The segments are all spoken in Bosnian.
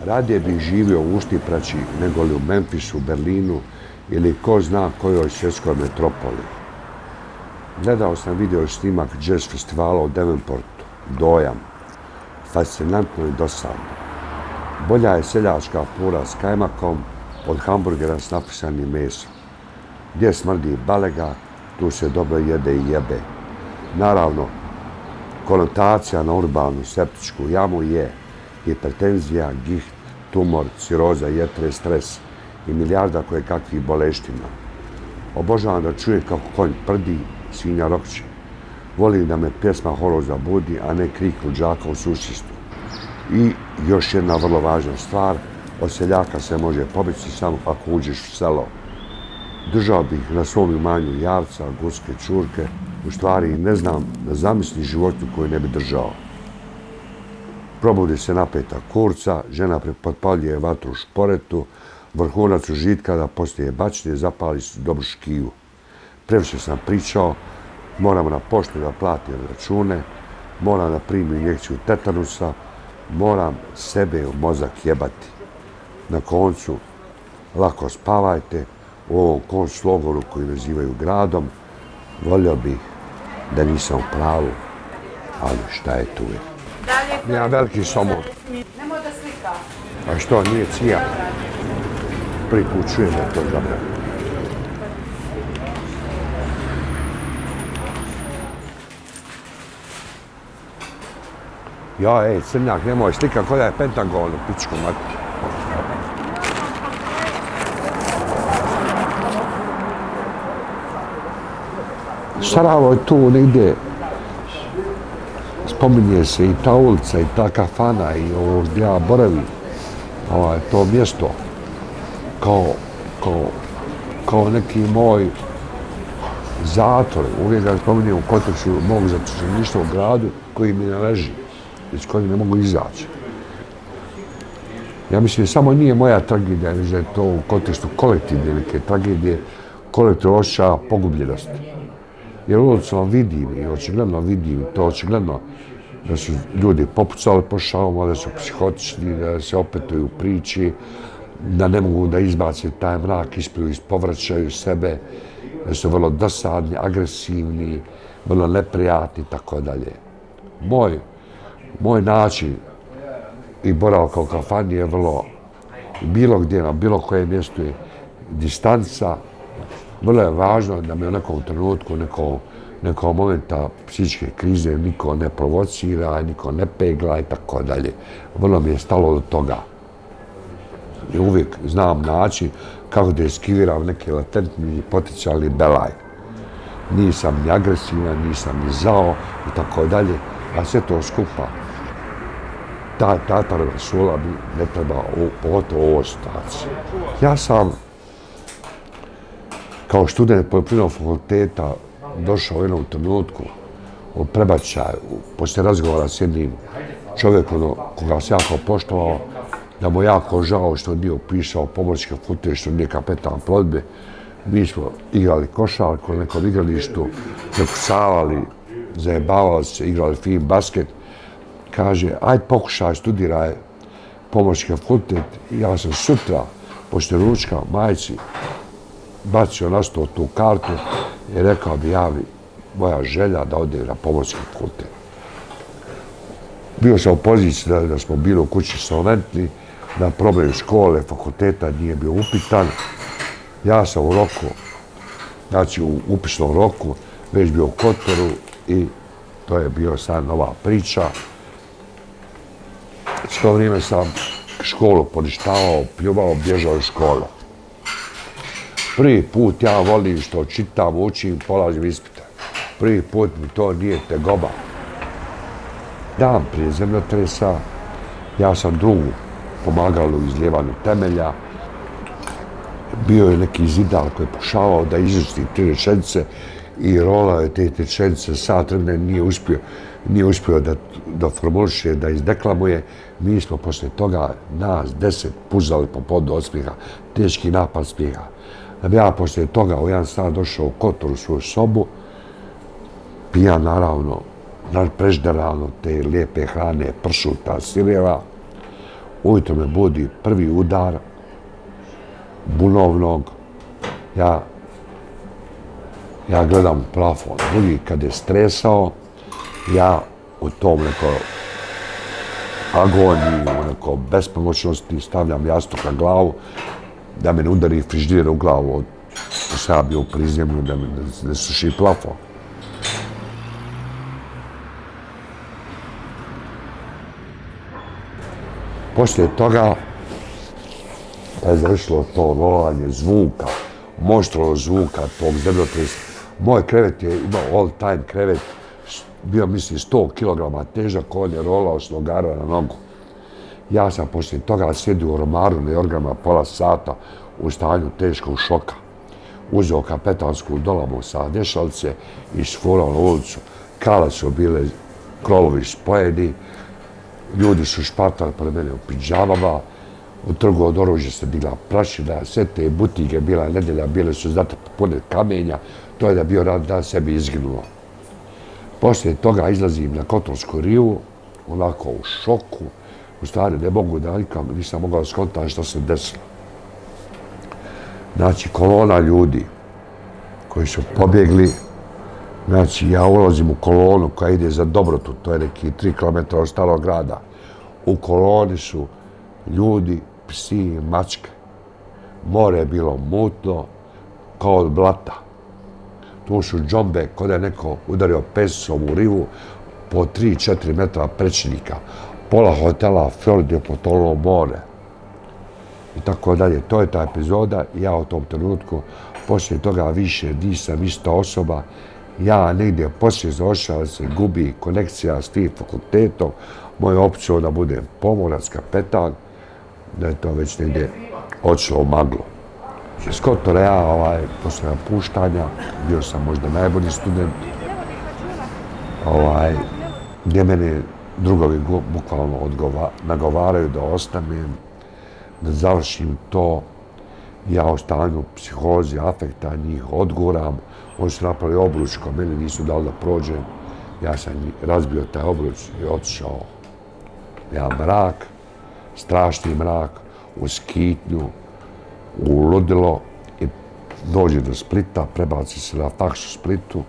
Radije bih živio u Uštipraći nego li u Memphisu, Berlinu ili ko zna kojoj svjetskoj metropoli. Gledao sam video snimak jazz festivala u Davenportu. Dojam. Fascinantno i dosadno. Bolja je seljačka pura s kajmakom od hamburgera s napisanim mesom. Gdje smrdi balega, tu se dobro jede i jebe. Naravno, konotacija na urbanu septičku jamu je hipertenzija, giht, tumor, ciroza, jetre, stres i milijarda kojekakvih boleština. Obožavam da čujem kako konj prdi, svinja rokće. Volim da me pjesma horoza budi, a ne krik luđaka u susjedstvu. I još jedna vrlo važna stvar, od seljaka se može pobjeći samo ako uđeš u selo. Držao bih na svom imanju jarca, guske, čurke, u stvari ne znam da zamisli životu koju ne bi držao. Probudi se napeta kurca, žena potpaljuje vatru u šporetu, vrhunac užitka da poslije bačne zapali su dobru škiju. Previše sam pričao, moram na poštu da platim račune, moram da primim injekciju tetanusa, moram sebe u mozak jebati. Na koncu, lako spavajte u ovom konclogoru koji nazivaju gradom. Volio bih da nisam u pravu, ali šta je tu je. Ja veliki somor. Nemoj da slika. A što, nije cija? Prvi put čujem da je to zabranjeno. Ja, crnjak, nemoj slika koja je Pentagon u pičku mati. Sarajevo je tu negdje. Spominje se i ta ulica, i ta kafana, i ovo gdje ja boravim. To mjesto kao neki moj zatvor. Uvijek ga spominjem u kontekstu mog zatočeništva u gradu koji mi ne leži, iz kojeg ne mogu izaći. Ja mislim, samo nije moja tragedija, već da je to u kontekstu kolektivne neke tragedije, kolektivno osjećaja pogubljenosti. Jer ulicom vidim i očigledno vidim, to očigledno da su ljudi popucali po šalama, da su psihotični, da se opetuju u priči, da ne mogu da izbace taj mrak, ispovraćaju sebe, da su vrlo dosadni, agresivni, vrlo neprijatni, tako dalje. Moj način i boravka u kafani je vrlo, bilo gdje, na bilo kojem mjestu je distanca. Vrlo je važno da me u nekom trenutku, nekog momenta psihičke krize niko ne provocira, niko ne pegla i tako dalje. Vrlo mi je stalo do toga. I uvijek znam način kako da eskiviram neki latentni potencijalni belaj. Nisam ni agresivan, nisam ni zao i tako dalje, a sve to skupa. Ta rasula mi ne treba, pogotovo u ovoj situaciji. Ja sam kao student poljoprivrednog fakulteta došao u jednom trenutku u prebačaju, poslije razgovora s jednim čovjekom koga sam jako poštovao, da mu jako žao što nije upisao pomoćni fakultet, što nije kapetan plovidbe. Mi smo igrali košarku na nekom igralištu, prekucavali, zajebavali se, igrali fin basket. Kaže, ajde pokušaj, studiraj pomoćni fakultet. I ja sam sutra, poslije ručka, majci, bacio na stol tu kartu i rekao bi moja želja da odem na pomoćni fakultet. Bio sam u poziciji da smo bili u kući solventni, da problem škole, fakulteta nije bio upitan. Ja sam u roku, znači u upisnom roku, već bio u Kotoru i to je bio sad nova priča. S to vrijeme sam školu poništavao, pljuvao, bježao iz škole. Prvi put ja volim što čitam, učim, polažem ispite. Prvi put mi to nije tegoba. Dan prije zemljotresa ja sam drugu pomagal u izljevanju temelja. Bio je neki zidar koji je pokušavao da izusti 3 rečenice i rolao je te rečenice sat vremena, nije uspio da formuliše, da izdeklamuje. Mi smo posle toga nas 10 puzali po podu od smijeha, teški napad smijeha. Da bi ja poslije toga u jedan sat došao u Kotor u svoju sobu, pijan naravno, prežderano te lijepe hrane, pršuta, sireva, ujutro me budi prvi udar bunovnog, ja gledam u plafon. Drugi, kad je stresao, ja u tom neko agoniji, u neko bespomoćnosti stavljam jastuk na glavu, da me ne udari frižider u glavu od sam ja bio u prizemlju, da me ne suši plafon. Poslije toga, kad je završilo to rolanje zvuka, monštro zvuka tog zemljotresa, moj krevet je imao all time krevet, bio mislim 100 kg težak, on je rolao s nogara na nogu. Ja sam poslije toga sjedio u ormaru na orgama pola sata u stanju teškog šoka. Uzeo kapetansku dolamu sa vješalice i šfurao na ulicu. Kale su bile krolovi spojeni, ljudi su špartali pored mene u pidžamama, u trgu od oružja se digla prašina, sve te butike, bila nedjelja, bile su pune kamenja, to je da bio dan sebi izginulo. Poslije toga izlazim na Kotorsku rivu, onako u šoku, u stvari ne mogu da nikam, nisam mogao skontati što se desilo. Znači, kolona ljudi koji su pobjegli, znači, ja ulazim u kolonu koja ide za Dobrotu, to je neki 3 km od Starog grada. U koloni su ljudi, psi i mačke. More je bilo mutno, kao od blata. Tu su džombe, kod je neko udario pesom u rivu, po 3-4 metra prečnika. Pola hotela Fjord je potonulo more. I tako dalje. To je ta epizoda. Ja u tom trenutku, poslije toga više nisam ista osoba. Ja negdje poslije završava se gubi konekcija s tim fakultetom. Moja opcija da budem pomorac, kapetan, da je to već negdje odšlo u maglu. S Kotora ja, poslije napuštanja, bio sam možda najbolji student, gdje mene drugovi bukvalno nagovaraju da ostanem, da završim to. Ja u stanju psihozi, afekta, njih odguram. Oni su napravili obruč, meni nisu dali da prođem. Ja sam razbio taj obruč i otišao. Ja mrak, strašni mrak, u skitnju, u ludilo i dođe do Splita, prebaci se na faks u Splitu,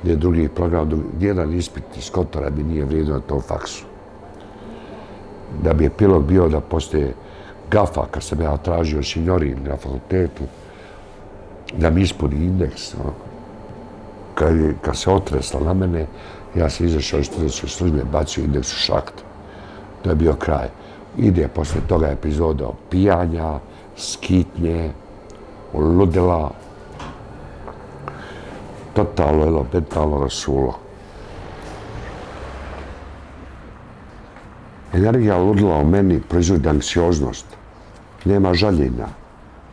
gdje je drugi program, jedan ispit iz Kotora mi nije vrijedio na tom faksu. Da bi epilog bio da poslije gafa, kad sam ja tražio signorin na fakultetu, da mi ispuni indeks. Kad se otresla na mene, ja sam izašao iz studentske službe, bacio indeks u šakt. To je bio kraj. Ide posle toga epizoda pijanja, skitnje, ludila, totalno mentalno rasulo. Energija ludila u meni proizvodi anksioznost. Nema žaljenja.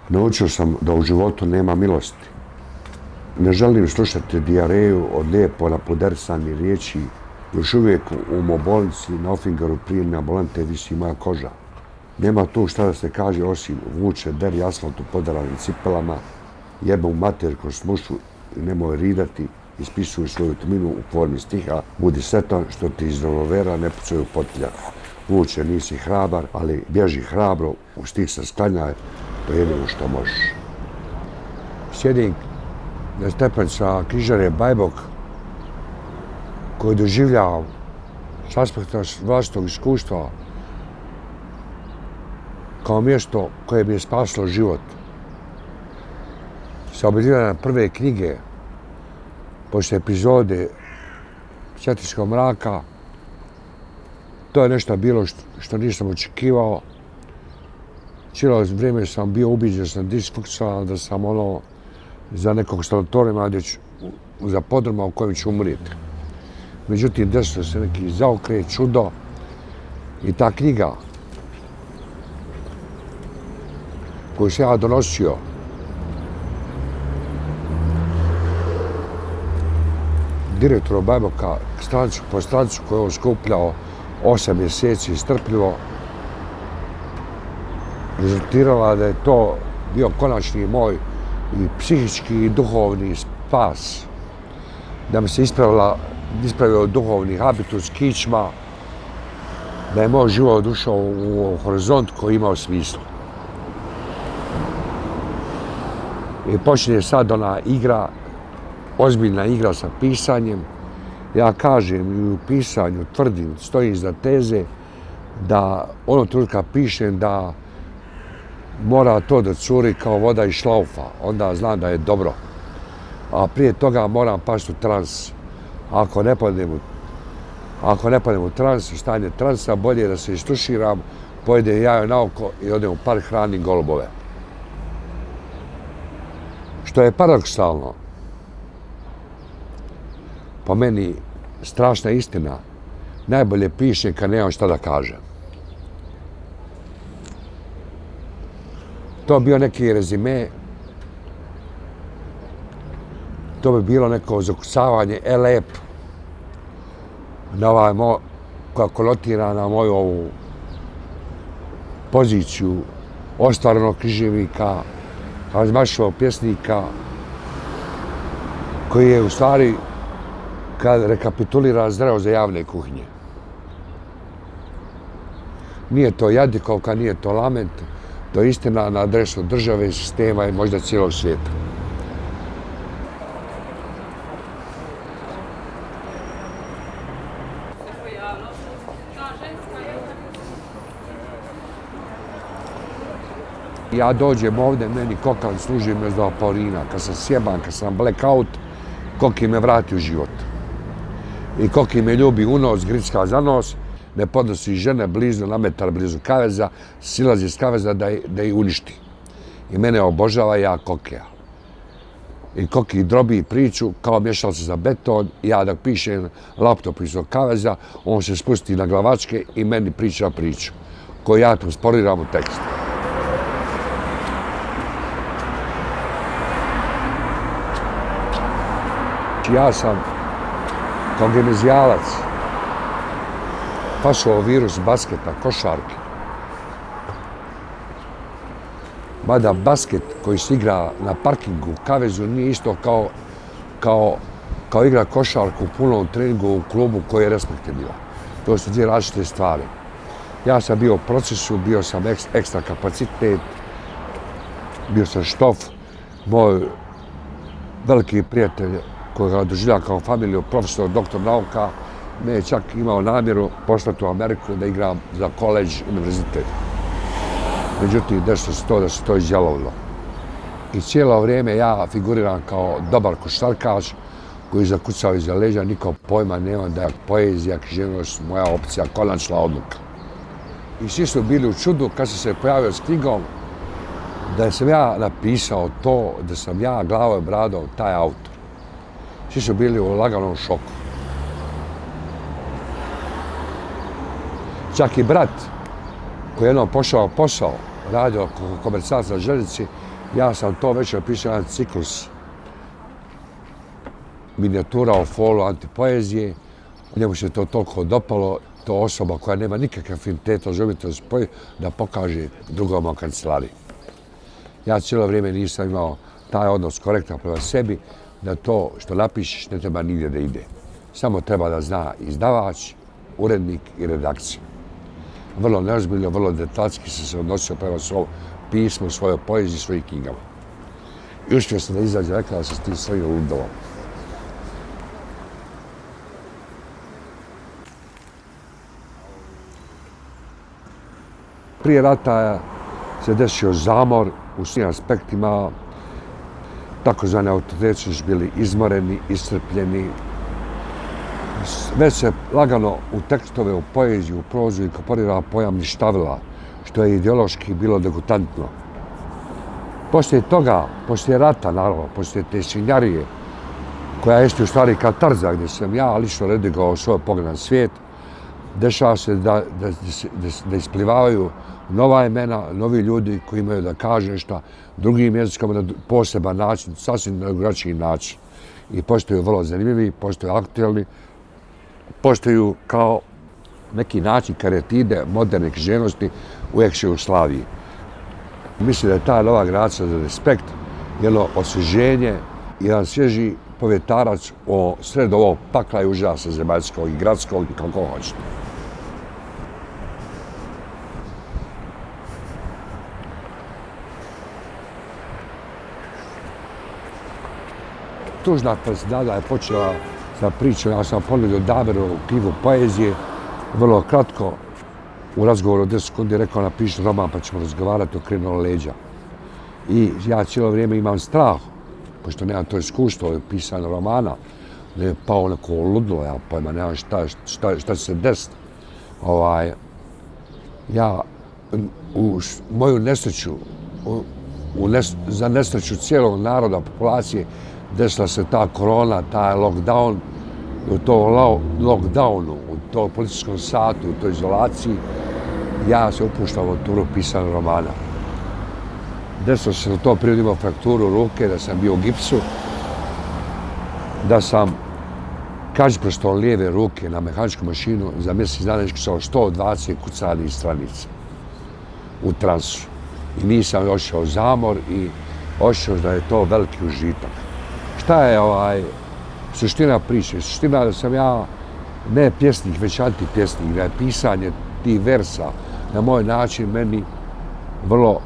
Naučio sam da u životu nema milosti. Ne želim slušati dijareju od lijepo napodersanih riječi. Još uvijek u mobolnici na Ofingeru prijemne ambulante visi moja koža. Nema tu šta da se kaže osim vuče, deri asfalt u podaranim cipelama, jebe u mater kroz smušu i nemoj ridati, ispisuju svoju tminu u formi stiha, budi sretan što ti iz revolvera ne pucaju potiljak. Vuče, nisi hrabar, ali bježi hrabro, u stih se sklanjaj, to je jedino što možeš. Sjedim na stepenca knjižare Bajbok, koji doživljavam s aspekta vlastitog iskustva kao mjesto koje mi je spasilo život. Sa objavljivanja prve knjige, poslije epizode Cetinskog mraka, to je nešto bilo što nisam očekivao. Cijelo vrijeme sam bio ubiđen, da sam disfunkcionalan, da sam za nekog sanatorija, za podruma u kojem ću umrijeti. Međutim, desilo se neki zaokret, čudo i ta knjiga koju sam ja donosio direktoru Bajboka, stranicu po stranicu koju je on skupljao 8 mjeseci strpljivo, rezultirala da je to bio konačni moj i psihički i duhovni spas. Da mi se ispravio duhovni habitus, kičma, da je moj život ušao u horizont koji je imao smisla. I počne sad ona igra, ozbiljna igra sa pisanjem. Ja kažem i u pisanju, tvrdim, stojim iza teze da onog trenutka pišem da mora to da curi kao voda iz šlaufa, onda znam da je dobro. A prije toga moram pasti u trans. Ako ne padnem u trans, u stanje transa, bolje je da se istuširam, pojedem jajo na oko i odem u park, hranim golubove. Što je paradoksalno, po meni strašna istina, najbolje pišem kad nemam šta da kažem. To bi bio neki rezime, to bi bilo neko zakucavanje, lep, na koja konotira na moju ovu poziciju ostvarenog književnika, razmašivog pjesnika, koji je u stvari, kad rekapitulira, zdravo za javne kuhinje. Nije to jadikovka, nije to lament, to je istina na adresu države, sistema i možda cijelog svijeta. Ja dođem ovdje, meni kokan služi me za apaurina. Kad sam sjeban, kad sam blackout, koki me vrati u život. I koki me ljubi u nos, gricka za nos, ne podnosi žene blizu, na metar blizu kaveza, silazi iz kaveza da ih uništi. I mene obožava, ja kokija. I koki drobi priču kao mješalce za beton, ja dok pišem laptop iz kaveza, on se spusti na glavačke i meni priča priču, koju ja transporiram u tekst. Ja sam kao gimnazijalac pašao virus basketa, košarke. Mada basket koji se igra na parkingu u kavezu nije isto kao igra košarku u punom treningu u klubu koji je respektabilan. To su dvije različite stvari. Ja sam bio u procesu, bio sam ekstra kapacitet, bio sam štof, moj veliki prijatelj koji ga doživljava kao familiju, profesor, doktor nauka, me je čak imao namjeru poslati u Ameriku da igram za koleđ, univerzitet. Međutim, desilo se to da se to izjalovilo. I cijelo vrijeme ja figuriram kao dobar košarkaš koji zakucao iza leđa, niko pojma nema da je poezija, književnost, moja opcija, konačna odluka. I svi su bili u čudu kad sam se pojavio s knjigom da sam ja napisao to, da sam ja glavo i bradom taj autor. Svi su bili u laganom šoku. Čak i brat koji je jednom pošao posao, radio komercijalac na željeznici, ja sam to već napisao jedan ciklus minijatura o folu antipoezije. Njemu se to toliko dopalo, to osoba koja nema nikakve afiniteta želite da pokaže drugom u kancelariji. Ja cijelo vrijeme nisam imao taj odnos korektan prema sebi, da to što napišeš ne treba nigdje da ide. Samo treba da zna izdavač, urednik i redakcija. Vrlo neozbiljno, vrlo detaljski sam se odnosio prema svom pismu, svojoj poeziji, svojim knjigama. I uspio sam da izađe rekla da sam s tim svojim ludovom. Prije rata se desio zamor u svim aspektima. Takozvani autoriteti su bili izmoreni, iscrpljeni. Već se lagano u tekstove, u poeziju, u prozu inkorporira pojam ništavila, što je ideološki bilo degutantno. Poslije toga, poslije rata, naravno, poslije te svinjarije, koja je u stvari katarza, gdje sam ja lično redigovao svoj pogled na svijet, dešava se da isplivavaju nova imena, novi ljudi koji imaju da kaže nešto drugim jezikom na poseban način, sasvim na drugačiji način. I postaju vrlo zanimljivi, postaju aktualni, postaju kao neki način karetide moderne književnosti u ex-Jugoslaviji. Mislim da je ta nova generacija za respekt, jedno osvježenje, jedan svježi povjetarac o sred ovog pakla i užasa zemaljskog i gradskog i kako hoćete. tužna predsjedada je počela sa pričom, ja sam ponudio Daberu knjigu poezije, vrlo kratko, u razgovoru od 10 sekundi rekao napiši roman pa ćemo razgovarati o Okrenula leđa. I ja cijelo vrijeme imam strah, pošto nemam to iskustvo pisanja romana, da je pao neko ludilo, ja pojma, nemam šta će se desiti. Ja u moju nesreću, za nesreću cijelog naroda, populacije, desila se ta korona, taj lockdown, u tom lockdownu, u tom policijskom satu, u toj izolaciji, ja se upuštam u avanturu pisanja romana. Desilo se u tom periodu imao frakturu ruke, da sam bio u gipsu, da sam kažiprstom lijeve ruke na mehaničku mašinu za mjesec dana iskucao 120 kucanih stranica u transu. I nisam ošao u zamor i ošao da je to veliki užitak. Šta je suština priče? Suština da sam ja ne pjesnik, već antipjesnik, da je pisanje tih versa na moj način meni vrlo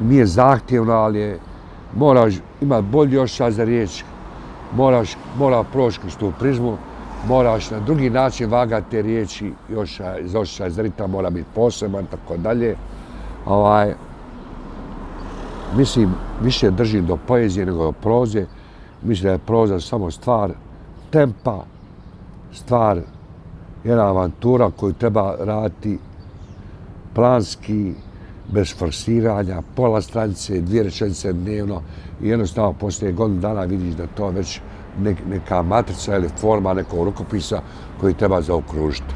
nije zahtjevno, ali moraš imati bolji osjećaj za riječ, mora proći kroz tu prizmu, moraš na drugi način vagati te riječi, osjećaj za ritam mora biti poseban, tako dalje. Mislim, više držim do poezije nego do proze. Mislim da je proza samo stvar tempa, stvar jedna avantura koju treba raditi planski, bez forsiranja, pola stranice, 2 rečenice dnevno i jednostavno poslije godinu dana vidiš da to već neka matrica ili forma nekog rukopisa koji treba zaokružiti.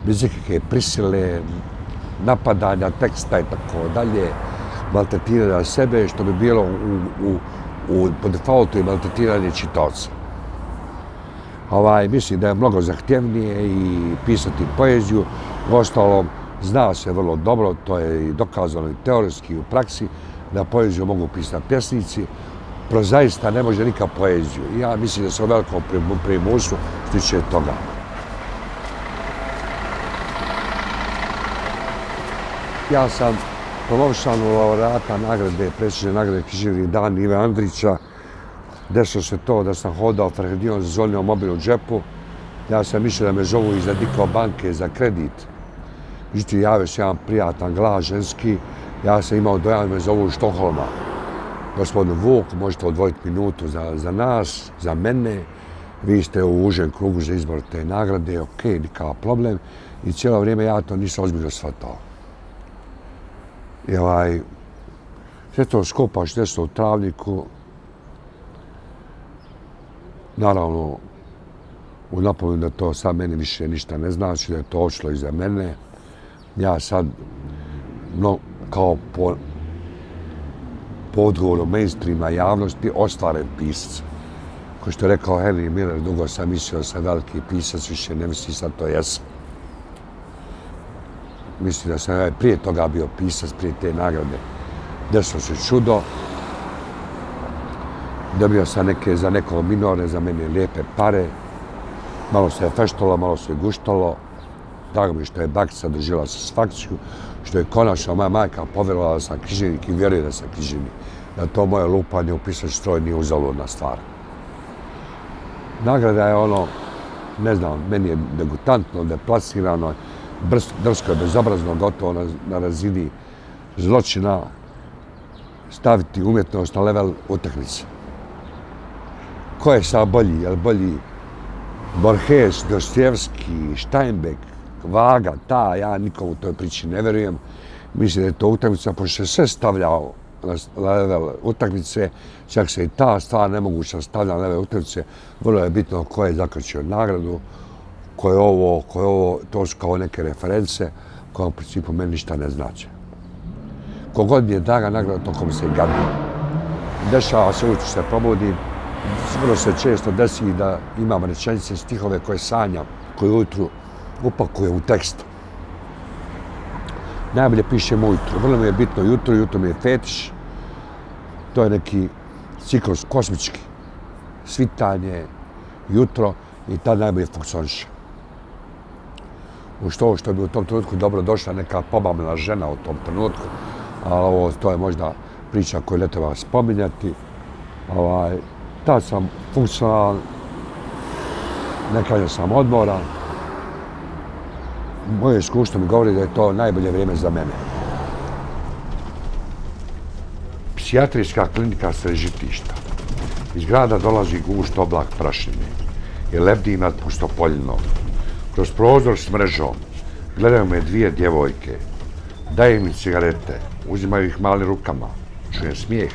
Bez nekakve prisile, napadanja teksta i tako dalje, maltretiranja sebe, što bi bilo po defaultu i maltretiranje čitaoca. Mislim da je mnogo zahtjevnije i pisati poeziju. Uostalom, zna se vrlo dobro, to je i dokazano i teoretski i u praksi, da poeziju mogu pisati pjesnici. Prozaista ne može nikad poeziju. Ja mislim da se u velikom primusu stiče toga. Ja sam promovisan u laureata nagrade, prestižne nagrade Književni dan Ive Andrića. Desilo se to da sam hodao Farhedijom, zazvonio mobil u džepu. Ja sam mislio da me zovu iz Adiko banke za kredit. Međutim, javio se jedan prijatan glas ženski. Ja sam imao dojam da me zovu iz Štokholma. Gospodin Vuk, možete odvojiti minutu za nas, za mene. Vi ste u užem krugu za izbor te nagrade, ok, nikakav problem. I cijelo vrijeme ja to nisam ozbiljno shvatao. I sve to skupaš desilo u Travniku. Naravno, u napomenu da to sad meni više ništa ne znači, da je to odšlo iza mene. Ja sad, kao po odgovoru mainstreama javnosti, ostvaren pisac. Ko što je rekao Henry Miller, dugo sam mislio da sam veliki pisac, više ne mislim sad to jesam. Mislim da sam prije toga bio pisac, prije te nagrade. Desilo se čudo. Dobio sam za neko minorne, za mene lijepe pare. Malo se je feštalo, malo se je guštalo. Drago mi što je bakica doživjela satisfakciju, što je konačno moja majka povjerovala da sam književnik i vjeruje da sam književnik. Da to moje lupanje u pisač stroj nije uzaludna stvar. Nagrada je ne znam, meni je degutantno, deplasirano, drsko je bezobrazno, gotovo na razini zločina staviti umjetnost na level utakmice. Ko je sad bolji? Je li bolji Borges, Dostojevski, Steinbeck, Vaga, ja nikom u toj priči ne vjerujem. Mislim da je to utakmica, pošto se sve stavljao na level utakmice, čak se i ta stvar nemoguća stavlja na level utakmice. Vrlo je bitno ko je zakačio nagradu, ko je ovo, to su kao neke reference koje u principu meni ništa ne znače. Kogod mi je draga nagrada, tokom se i gadim. Dešava se ujutro se probudim, vrlo se često desi da imam rečenice, stihove koje sanjam, koje ujutru upakujem u tekst. Najbolje pišem ujutru. Vrlo mi je bitno jutro mi je fetiš. To je neki ciklus kosmički. Svitanje, jutro i tad najbolje funkcioniše. Što bi u tom trenutku dobro došla neka pobavljena žena u tom trenutku, ali to je možda priča koju ne treba spominjati. Tad sam funkcionalan, ne kažem sam odmoran. Moje iskustvo mi govori da je to najbolje vrijeme za mene. Psihijatrijska klinika Srežitišta. Iz grada dolazi gust oblak prašine i lebdi nad Pustopoljinom. Kroz prozor s mrežom gledaju me dvije djevojke. Daju mi cigarete, uzimaju ih malim rukama. Čujem smijeh.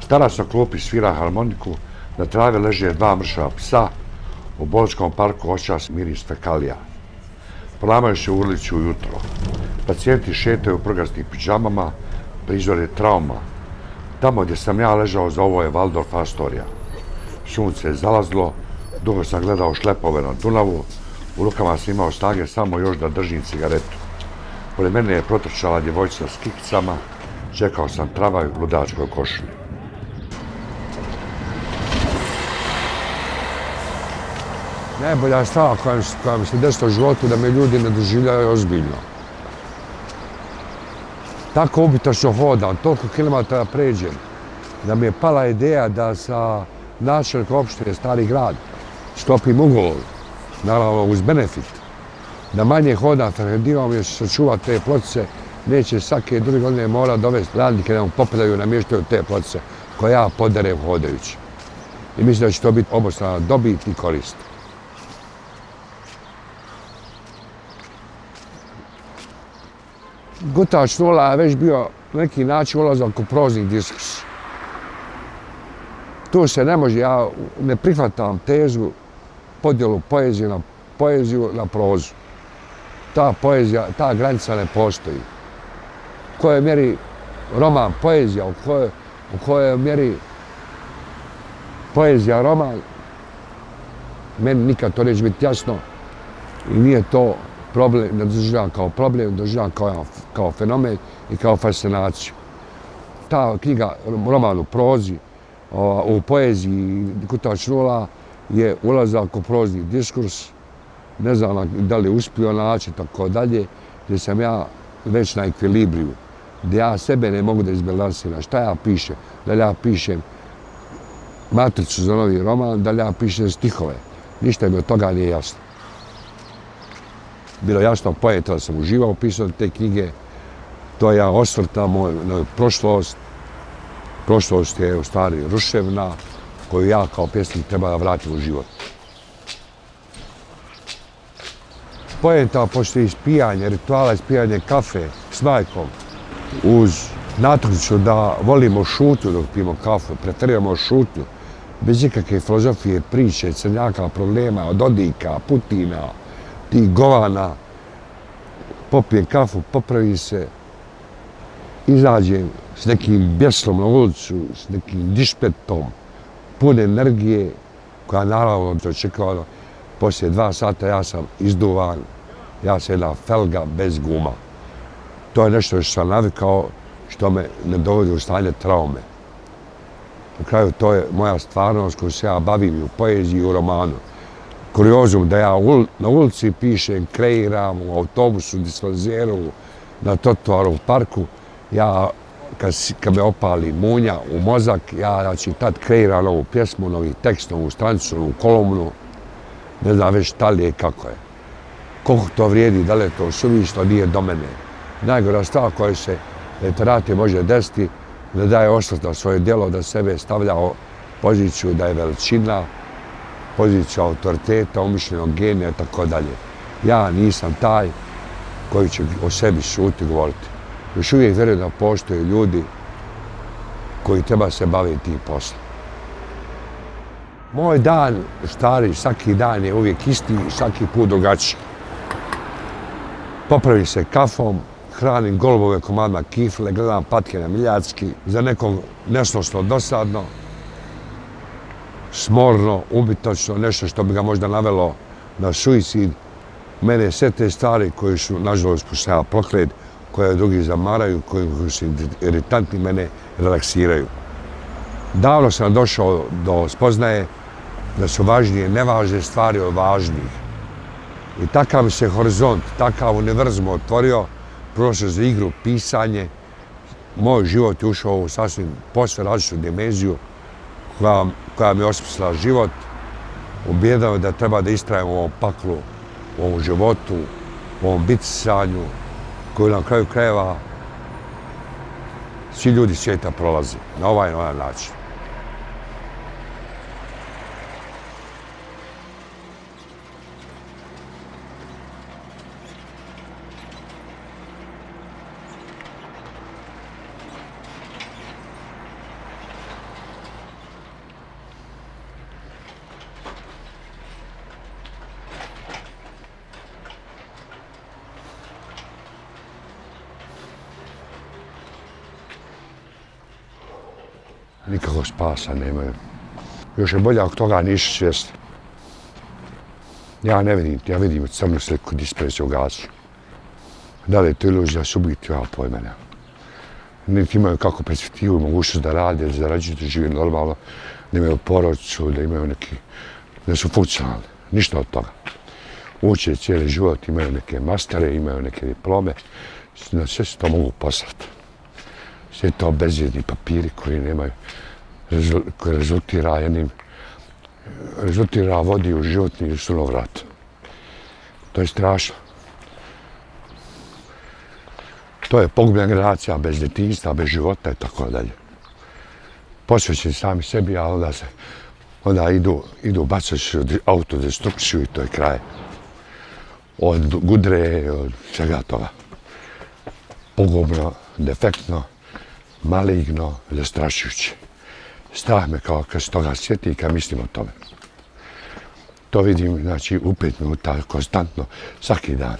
Starac na klupi svira harmoniku, na travi leže dva mršava psa, u bolničkom parku osjeća se miris fekalija. Polamaju se u ulici ujutro. Pacijenti šetaju u prgasnim pidžamama, prizor je trauma. Tamo gdje sam ja ležao za ovo je Waldorf Astoria. Sunce je zalazlo, dugo sam gledao šlepove na Dunavu, u rukama sam imao snage samo još da držim cigaretu. Pored mene je protrčala djevojčica s kikicama, čekao sam tramvaj u ludačkoj košulji. Najbolja stvar koja mi se desila u životu da me ljudi ne doživljaju ozbiljno. Tako ubitačno hodam, toliko kilometara pređem, da mi je pala ideja da sa načelnikom opštine Stari grad sklopim ugovor, naravno uz benefit, da manje hodam Ferhedinom jer se sačuva te pločice, neće svake druge godine mora dovesti radnike da mu popredaju i namještaju te pločice koje ja poderem hodajući. I mislim da će to biti obostrana dobit i korist. Gutač nula je već bio na neki način ulazak u prozni diskurs. Tu se ne može, ja ne prihvatam tezu podjelu poeziju na prozu. Ta poezija, ta granica ne postoji. U kojoj mjeri roman poezija, u kojoj mjeri poezija roman, meni nikad to neće biti jasno i nije to problem, ne doživljavam kao problem, doživljavam kao fenomen i kao fascinaciju. Ta knjiga, roman u prozi, u poeziji Gutač nula je ulazak u prozni diskurs, ne znam da li uspio naći, tako dalje, gdje sam ja već na ekvilibriju, gdje ja sebe ne mogu da izbalansiram. Šta ja pišem? Da li ja pišem matricu za novi roman, da li ja pišem stihove? Ništa mi od toga nije jasno. Bilo jasno poeta da sam uživao u pisanju te knjige, to je osvrt na moju prošlost. Prošlost je u stvari ruševna, koju ja kao pjesnik treba da vratim u život. Poenta postoji ispijanje, rituala ispijanje kafe s majkom, uz natuknicu da volimo šutnju dok pijemo kafu, preferiramo šutnju, bez ikakve filozofije, priče, crnjaka, problema, od Dodika, Putina, tih govana, popijem kafu, popravi se, izađem s nekim bjeslom na ulicu, s nekim dišpetom, pune energije, koja naravno očekivano, poslije 2 sata ja sam izduvan, ja sam jedna felga bez guma. To je nešto što sam navikao, što me ne dovodi u stanje traume. Na kraju to je moja stvarnost koju se ja bavim i u poeziji i u romanu. Kuriozum da ja na ulici pišem, kreiram, u autobusu, disfanzeru, na trotoaru, u parku, ja kad me opali munja u mozak, ja znači tad kreiram novu pjesmu, novi tekst, novu stranicu, novu kolumnu, ne znam već šta li je kako je. Koliko to vrijedi, da li je to suvišno, nije do mene. Najgora stvar koja se literati može desiti, da daje osvrt na svoje djelo, da sebe stavlja u poziciju da je veličina, poziciju autoriteta, umišljenog genija i tako dalje. Ja nisam taj koji će o sebi šuti govoriti. Još uvijek vjerujem da postoje ljudi koji treba se baviti tim poslom. Moj dan, stari, svaki dan je uvijek isti i svaki put drugačiji. Popravim se kafom, hranim golubove komadima kifle, gledam patke na Miljacki, za nekog nesnosno dosadno, smorno, ubitačno, nešto što bi ga možda navelo na suicid. Mene sve te stvari koje su, nažalost, pošto ja proklet, koje drugi zamaraju, koji su iritantni, mene relaksiraju. Davno sam došao do spoznaje da su važnije nevažne stvari od važnijih. I takav mi se horizont, takav univerzum otvorio, prošao za igru, pisanje. Moj život je ušao u sasvim posve različitu dimenziju koja mi je osmislila život, ubijedila me da treba da istrajem u ovom paklu, u ovom životu, u ovom bitisanju, koju na kraju krajeva svi ljudi svijeta prolaze, na ovaj i onaj način. Nikakvog spasa nemaju. Još je bolje ako toga nisu svjesni. Ja ne vidim, ja vidim crnu sliku dispresiju u gasu. Da li je to iluzija su ubiti, ja pojma nema. Niti imaju kako perspektivu i mogućnost da rade, da zarađuju, da žive normalno, da imaju porodicu, da imaju neki, da su funkcionalni. Ništa od toga. Uče cijeli život, imaju neke mastere, imaju neke diplome, na sve se to mogu poslati. Sve to bezvjedni papiri koji nemaju, koji rezultira vodi u životni sunovrat. To je strašno. To je pogubljena generacija bez djetinjstva, bez života i tako dalje. Posvećeni sami sebi, a onda idu bacati autodestrukciju i to je kraj. Od gudre, od svega toga. Pogubno, defektno, maligno, zastrašujuće. Strah me kao kad se toga sjeti i kad mislim o tome. To vidim, znači, u 5 minuta, konstantno, svaki dan.